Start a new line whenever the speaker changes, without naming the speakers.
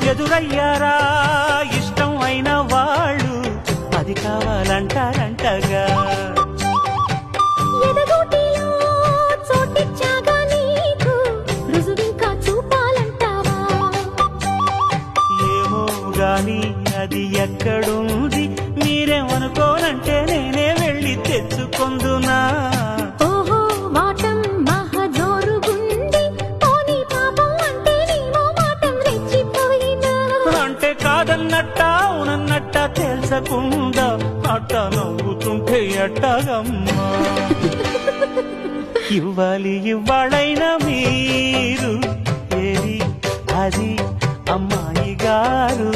ఎదురయ్యారా ఇష్టం అయిన వాళ్ళు అది కావాలంటారంటగా ఏమో గాని అది ఎక్కడుంది మీరేమనుకోనంటే నేనే వెళ్ళి తెచ్చుకొందునా కాదన్నట్టా అవునన్నట్టా తెలుసకుండా అట్ట నవ్వుతుంటే ఎట్టగమ్మా ఇవ్వాలైనా మీరు ఏది అది అమ్మాయి గారు